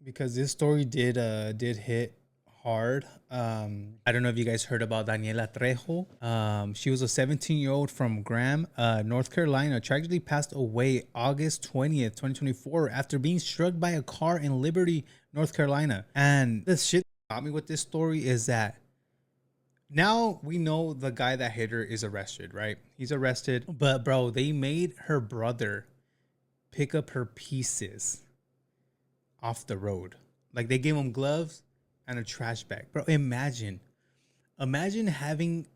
because this story did hit hard. I don't know if you guys heard about Daniela Trejo. She was a 17-year-old from Graham, North Carolina, tragically passed away August 20th, 2024, after being struck by a car in Liberty, North Carolina. And the shit that got me with this story is that now we know the guy that hit her is arrested, right? He's arrested. But bro, they made her brother pick up her pieces off the road. Like they gave him gloves and a trash bag. Bro, imagine having,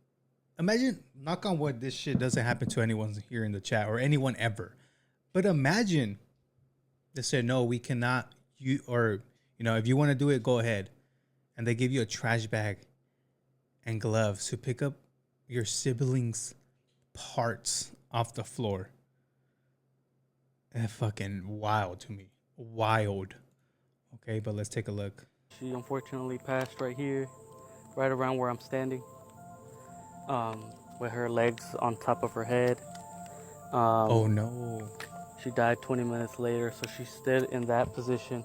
imagine, knock on wood, this shit doesn't happen to anyone here in the chat or anyone ever. But imagine they said, no, we cannot, you, or, you know, if you want to do it, go ahead. And they give you a trash bag and gloves to pick up your siblings' parts off the floor. And fucking wild to me. Wild. Okay, but let's take a look. She unfortunately passed right here, right around where I'm standing, with her legs on top of her head. Oh no. She died 20 minutes later, so she stayed in that position.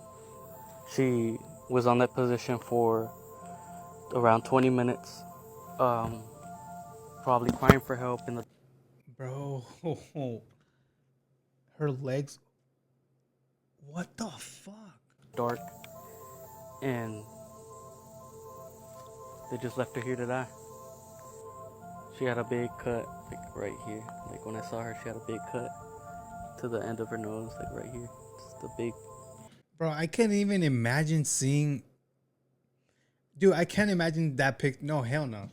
She was on that position for around 20 minutes, probably crying for help in the Bro, her legs. What the fuck? dark, and they just left her here to die. She had a big cut, like right here. Like when I saw her, she had a big cut to the end of her nose, like right here. Just a big. Bro, I can't even imagine seeing. Dude, I can't imagine that pic. No, hell no.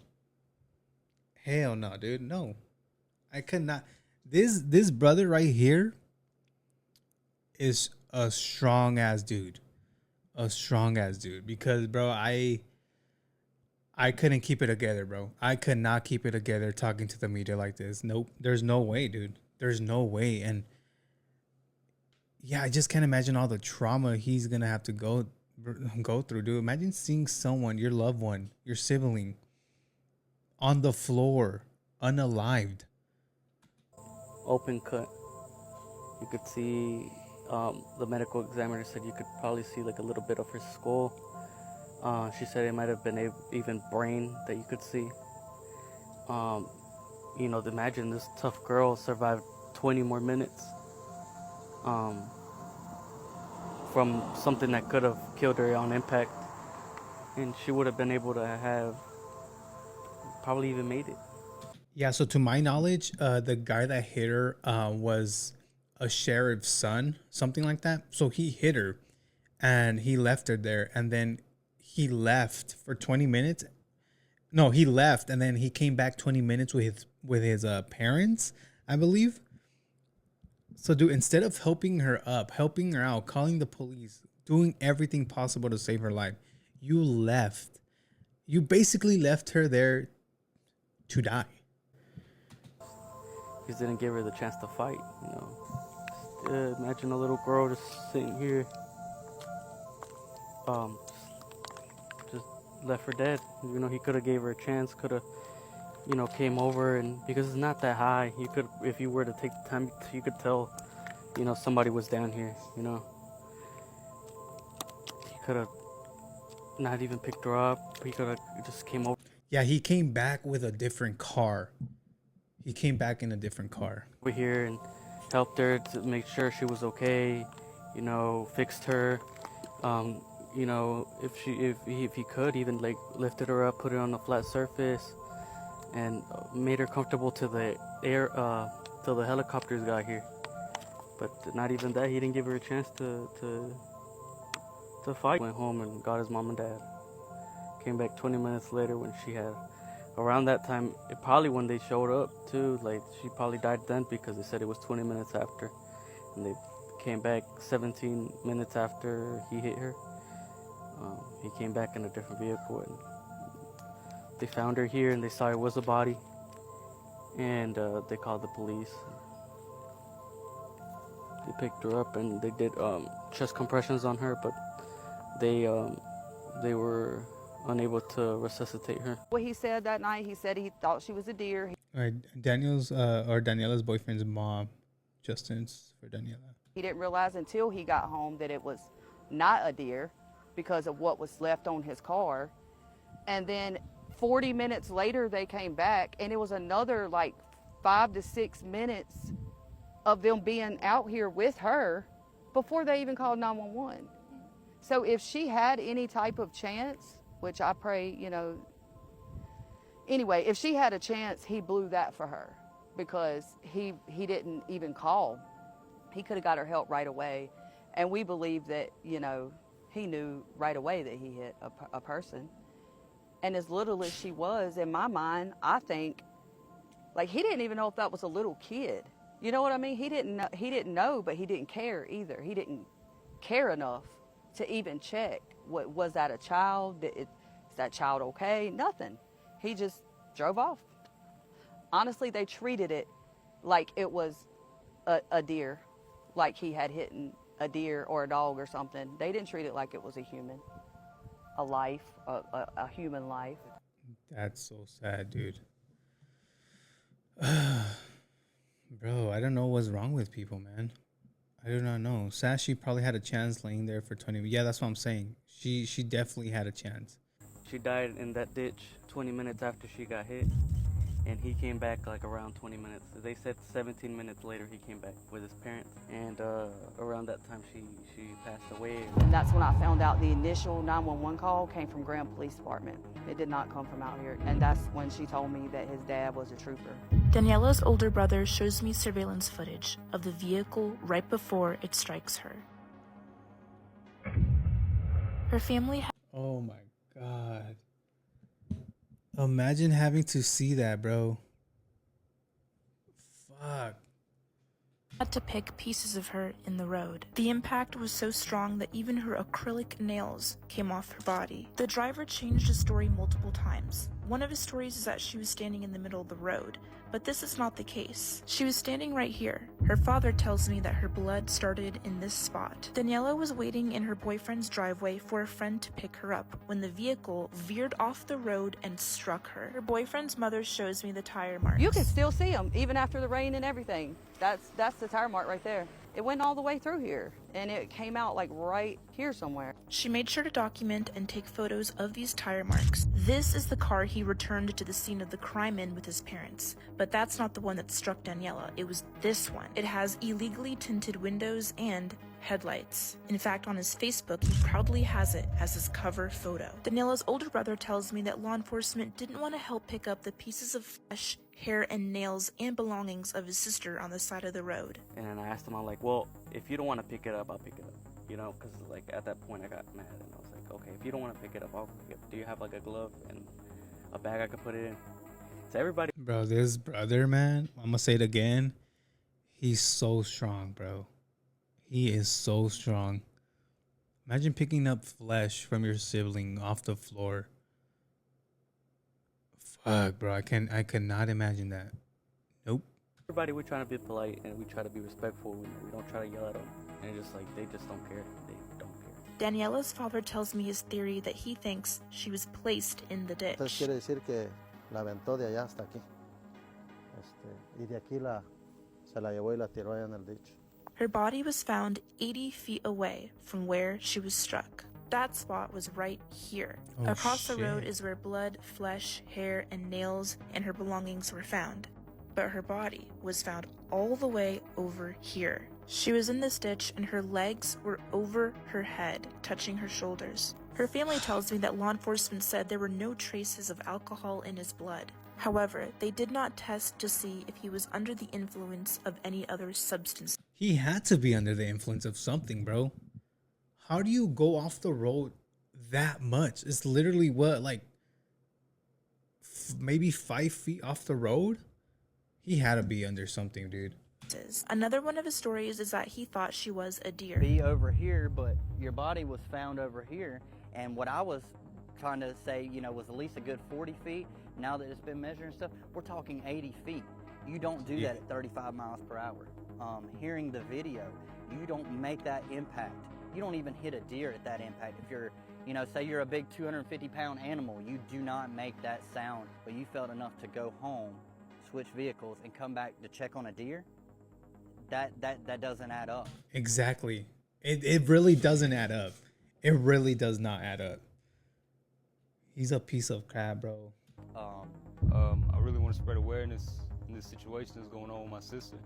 Hell no, dude. No. I could not. This brother right here is a strong ass dude. A strong ass dude. Because bro, I couldn't keep it together, bro. I could not keep it together talking to the media like this. Nope. There's no way, dude. There's no way. And yeah, I just can't imagine all the trauma he's gonna have to go through, dude. Imagine seeing someone, your loved one, your sibling, on the floor, unalived. Open cut. You could see, the medical examiner said you could probably see like a little bit of her skull. She said it might have been even brain that you could see. You know, imagine this tough girl survived 20 more minutes from something that could have killed her on impact, and she would have been able to have probably even made it. Yeah, so to my knowledge, the guy that hit her was a sheriff's son, something like that. So he hit her and he left her there, and then he left for 20 minutes. No, he left and then he came back 20 minutes with his parents, I believe. So dude, instead of helping her up, helping her out, calling the police, doing everything possible to save her life, you left. You basically left her there to die. He didn't give her the chance to fight, you know. Imagine a little girl just sitting here, just left for dead. You know, he could have gave her a chance, could have, you know, came over, and because it's not that high, you could, if you were to take the time, you could tell, you know, somebody was down here, you know. He could have not even picked her up. He could have just came over. Yeah, he came back with a different car. He came back in a different car. Over here and helped her to make sure she was okay, you know, fixed her. You know, if he could, even like lifted her up, put her on a flat surface, and made her comfortable to the air, till the helicopters got here. But not even that. He didn't give her a chance to fight. Went home and got his mom and dad. Came back 20 minutes later when she had, around that time, probably when they showed up too, like she probably died then, because they said it was 20 minutes after, and they came back 17 minutes after he hit her. He came back in a different vehicle, and they found her here, and they saw it was a body, and they called the police. They picked her up and they did chest compressions on her, but they were unable to resuscitate her. What he said that night, he said he thought she was a deer. All right, Daniela's boyfriend's mom, Justin's for Daniela. He didn't realize until he got home that it was not a deer. because of what was left on his car. And then 40 minutes later, they came back, and it was another like 5 to 6 minutes of them being out here with her before they even called 911. So if she had any type of chance, which I pray, anyway, if she had a chance, he blew that for her, because he didn't even call. He could have got her help right away. And we believe that, he knew right away that he hit a person. And as little as she was, in my mind, I think, like, he didn't even know if that was a little kid. You know what I mean? He didn't know, but he didn't care either. He didn't care enough to even check. Was that a child? Is that child okay? Nothing. He just drove off. Honestly, they treated it like it was a deer, like he had hit a deer or a dog or something. They didn't treat it like it was a human, a life, a human life. That's so sad, dude. Bro, I don't know what's wrong with people, man. I do not know. Sashi probably had a chance laying there for 20 minutes. Yeah, that's what I'm saying. She definitely had a chance. She died in that ditch 20 minutes after she got hit, and he came back like around 20 minutes. They said 17 minutes later he came back with his parents, and around that time she passed away. And that's when I found out the initial 911 call came from Graham Police Department. It did not come from out here. And that's when she told me that his dad was a trooper. Daniela's older brother shows me surveillance footage of the vehicle right before it strikes her. Her family Oh my God. Imagine having to see that, bro. Fuck. had to pick pieces of her in the road. The impact was so strong that even her acrylic nails came off her body. The driver changed his story multiple times. One of his stories is that she was standing in the middle of the road, but this is not the case. She was standing right here. Her father tells me that her blood started in this spot. Daniela was waiting in her boyfriend's driveway for a friend to pick her up when the vehicle veered off the road and struck her. Her boyfriend's mother shows me the tire marks. You can still see them, even after the rain and everything. That's the tire mark right there. It went all the way through here, and it came out like right here somewhere. She made sure to document and take photos of these tire marks. This is the car he returned to the scene of the crime in with his parents, but that's not the one that struck Daniela. It was this one. It has illegally tinted windows and headlights. In fact, on his Facebook, he proudly has it as his cover photo. Daniela's older brother tells me that law enforcement didn't want to help pick up the pieces of flesh, hair, and nails and belongings of his sister on the side of the road. And then I asked him, I'm like, well, if you don't want to pick it up, I'll pick it up. You know, because like at that point I got mad and I was like, okay, if you don't want to pick it up, I'll pick it up. Do you have like a glove and a bag I could put it in? So everybody. Bro, this brother, man, I'm going to say it again. He's so strong, bro. He is so strong. Imagine picking up flesh from your sibling off the floor. Fuck, bro. I cannot imagine that. Nope. Everybody, we try to be polite and we try to be respectful. We don't try to yell at them. And just like, they just don't care. They don't care. Daniela's father tells me his theory that he thinks she was placed in the ditch. Entonces quiere decir que la aventó de allá hasta aquí. Y de aquí se la llevó y la tiró allá en el ditch. Her body was found 80 feet away from where she was struck. That spot was right here. Oh, Across the road shit. is where blood, flesh, hair, and nails and her belongings were found. But her body was found all the way over here. She was in this ditch and her legs were over her head, touching her shoulders. Her family tells me that law enforcement said there were no traces of alcohol in his blood. However, they did not test to see if he was under the influence of any other substance. He had to be under the influence of something, bro. How do you go off the road that much? It's literally what, like maybe 5 feet off the road? He had to be under something, dude. Another one of his stories is that he thought she was a deer. Be over here, but your body was found over here. And what I was trying to say, was at least a good 40 feet. Now that it's been measured and stuff, we're talking 80 feet. You don't do that at 35 miles per hour. Hearing the video, you don't make that impact. You don't even hit a deer at that impact. If you're, say you're a big 250-pound animal, you do not make that sound, but you felt enough to go home, switch vehicles, and come back to check on a deer. That doesn't add up. Exactly. It really doesn't add up. It really does not add up. He's a piece of crap, bro. I really want to spread awareness in this situation that's going on with my sister.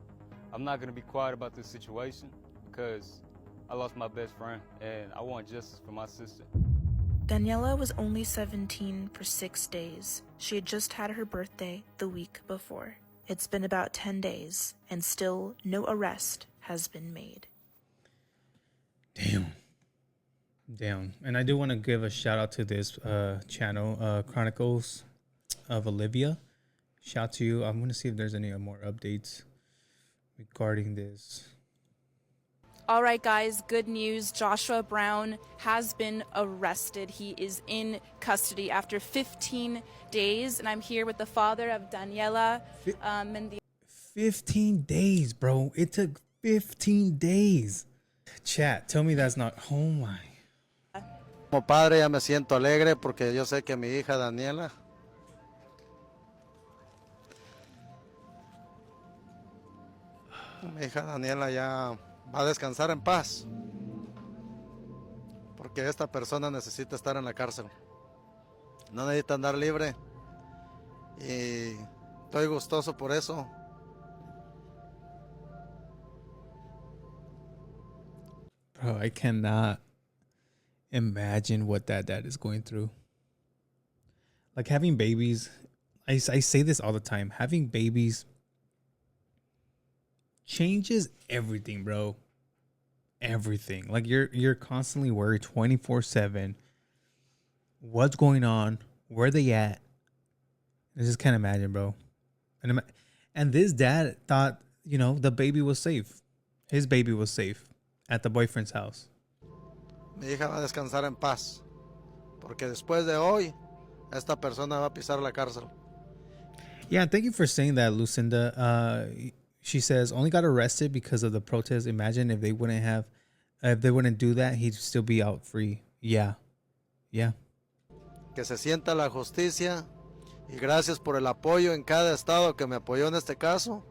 I'm not going to be quiet about this situation because I lost my best friend and I want justice for my sister. Daniela was only 17 for 6 days. She had just had her birthday the week before. It's been about 10 days, and still no arrest has been made. Damn. And I do want to give a shout out to this channel, Chronicles of Olivia. Shout to you. I'm going to see if there's any more updates regarding this. All right, guys, good news. Joshua Brown has been arrested. He is in custody after 15 days, and I'm here with the father of Daniela Mendiola. 15 days, bro. It took 15 days. Chat, tell me that's not... Oh, my. Como padre ya me siento alegre porque yo sé que mi hija Daniela ya va a descansar en paz porque esta persona necesita estar en la cárcel. No necesita andar libre y estoy gustoso por eso. Bro, I cannot imagine what that dad is going through. Like having babies, I say this all the time. Having babies changes everything, bro. Everything. Like you're constantly worried 24/7. What's going on? Where they at? I just can't imagine, bro. And this dad thought, you know, the baby was safe. His baby was safe at the boyfriend's house. Mi hija va a descansar en paz porque después de hoy esta persona va a pisar la cárcel. Yeah, thank you for saying that, Lucinda. She says only got arrested because of the protest. Imagine if they wouldn't do that, he'd still be out free. Yeah. Que se sienta la justicia y gracias por el apoyo en cada estado que me apoyó en este caso.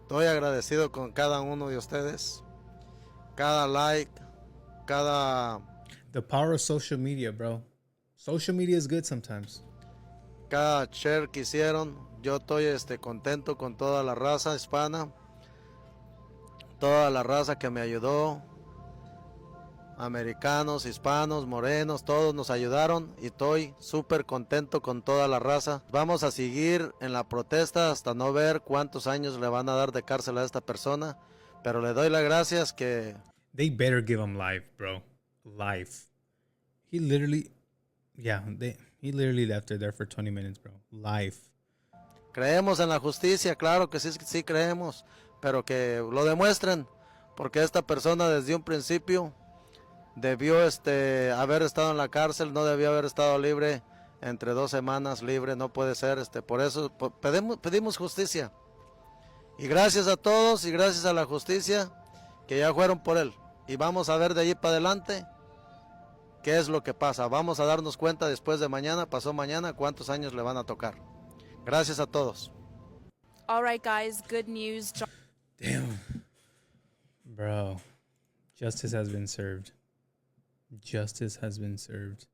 Estoy agradecido con cada uno de ustedes. Cada like, The power of social media, bro. Social media is good sometimes. cada share que hicieron. Yo estoy contento con toda la raza hispana, toda la raza que me ayudó, americanos, hispanos, morenos, todos nos ayudaron y estoy súper contento con toda la raza. Vamos a seguir en la protesta hasta no ver cuántos años le van a dar de cárcel a esta persona, pero le doy las gracias que... They better give him life, bro. Life. He literally left it there for 20 minutes, bro. Life. Creemos en la justicia, claro que sí creemos, pero que lo demuestren, porque esta persona desde un principio debió haber estado en la cárcel, no debió haber estado libre entre 2 semanas libre, no puede ser, por eso pedimos justicia. Y gracias a todos y gracias a la justicia que ya fueron por él. Y vamos a ver de allí para adelante qué es lo que pasa. Vamos a darnos cuenta después de mañana, pasó mañana, cuántos años le van a tocar. Gracias a todos. All right, guys, good news. Damn. Bro. Justice has been served. Justice has been served.